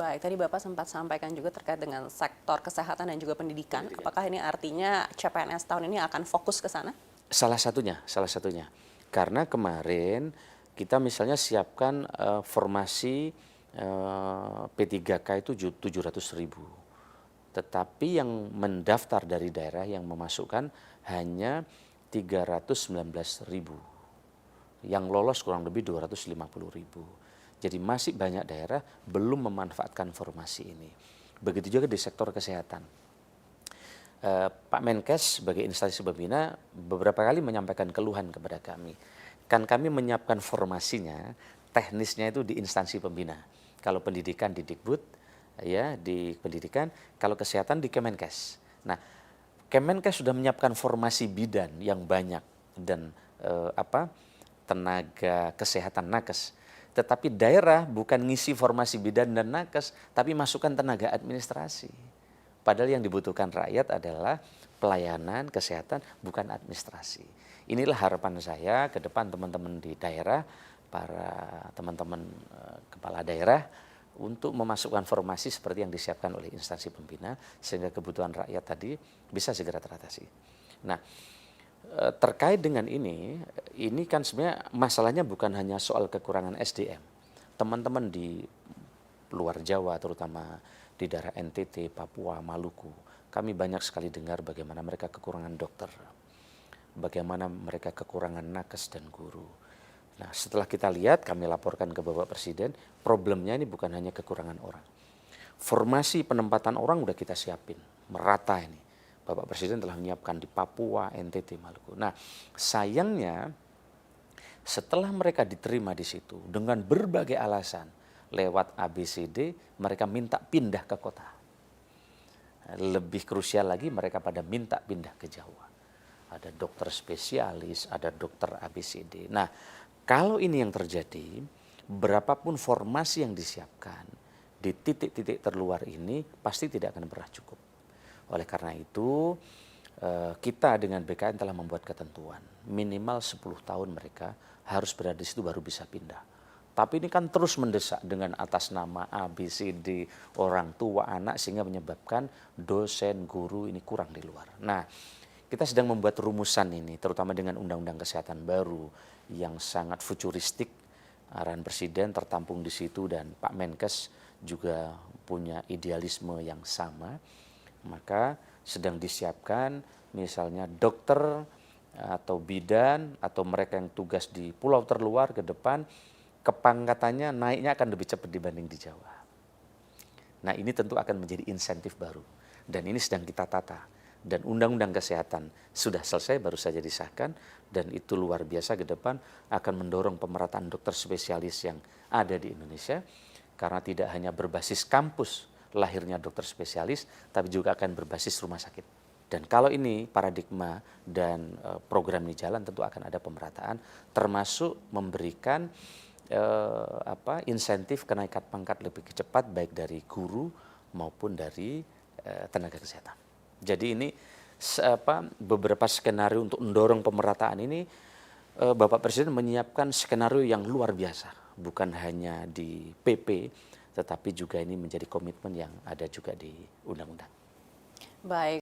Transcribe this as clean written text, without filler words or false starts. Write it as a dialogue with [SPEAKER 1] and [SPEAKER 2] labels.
[SPEAKER 1] Baik, tadi Bapak sempat sampaikan juga terkait dengan sektor kesehatan dan juga pendidikan. Apakah ini artinya CPNS tahun ini akan fokus ke sana?
[SPEAKER 2] Salah satunya, salah satunya. Karena kemarin kita misalnya siapkan formasi P3K itu 700.000. Tetapi yang mendaftar dari daerah yang memasukkan hanya 319.000. Yang lolos kurang lebih 250.000. Jadi masih banyak daerah belum memanfaatkan formasi ini. Begitu juga di sektor kesehatan. Pak Menkes sebagai instansi pembina beberapa kali menyampaikan keluhan kepada kami. Kan kami menyiapkan formasinya, teknisnya itu di instansi pembina. Kalau pendidikan di Dikbud, ya di pendidikan, kalau kesehatan di Kemenkes. Nah, Kemenkes sudah menyiapkan formasi bidan yang banyak dan tenaga kesehatan nakes. Tetapi daerah bukan ngisi formasi bidan dan nakes, tapi masukkan tenaga administrasi. Padahal yang dibutuhkan rakyat adalah pelayanan kesehatan, bukan administrasi. Inilah harapan saya ke depan teman-teman di daerah, para teman-teman kepala daerah, untuk memasukkan formasi seperti yang disiapkan oleh instansi pembina, sehingga kebutuhan rakyat tadi bisa segera teratasi. Nah, terkait dengan ini kan sebenarnya masalahnya bukan hanya soal kekurangan SDM. Teman-teman di luar Jawa, terutama di daerah NTT, Papua, Maluku, kami banyak sekali dengar bagaimana mereka kekurangan dokter, bagaimana mereka kekurangan nakes dan guru. Nah, setelah kita lihat, kami laporkan ke Bapak Presiden, problemnya ini bukan hanya kekurangan orang. Formasi penempatan orang udah kita siapin, merata ini. Bapak Presiden telah menyiapkan di Papua, NTT, Maluku. Nah, sayangnya setelah mereka diterima di situ dengan berbagai alasan, lewat ABCD, mereka minta pindah ke kota. Lebih krusial lagi, mereka pada minta pindah ke Jawa. Ada dokter spesialis, ada dokter ABCD. Nah, kalau ini yang terjadi, berapapun formasi yang disiapkan, di titik-titik terluar ini pasti tidak akan pernah cukup. Oleh karena itu, kita dengan BKN telah membuat ketentuan, minimal 10 tahun mereka harus berada di situ baru bisa pindah. Tapi ini kan terus mendesak dengan atas nama A, B, C, D, orang tua, anak, sehingga menyebabkan dosen, guru ini kurang di luar. Nah, kita sedang membuat rumusan ini, terutama dengan Undang-Undang Kesehatan baru yang sangat futuristik. Arahan Presiden tertampung di situ dan Pak Menkes juga punya idealisme yang sama. Maka sedang disiapkan misalnya dokter atau bidan atau mereka yang tugas di pulau terluar ke depan, kepangkatannya naiknya akan lebih cepat dibanding di Jawa. Nah, ini tentu akan menjadi insentif baru dan ini sedang kita tata. Dan Undang-Undang Kesehatan sudah selesai, baru saja disahkan, dan itu luar biasa ke depan akan mendorong pemerataan dokter spesialis yang ada di Indonesia, karena tidak hanya berbasis kampus lahirnya dokter spesialis, tapi juga akan berbasis rumah sakit. Dan kalau ini paradigma dan program ini jalan, tentu akan ada pemerataan, termasuk memberikan insentif kenaikan pangkat lebih cepat, baik dari guru maupun dari tenaga kesehatan. Jadi ini beberapa skenario untuk mendorong pemerataan ini, Bapak Presiden menyiapkan skenario yang luar biasa, bukan hanya di PP, tetapi juga ini menjadi komitmen yang ada juga di undang-undang.
[SPEAKER 1] Baik.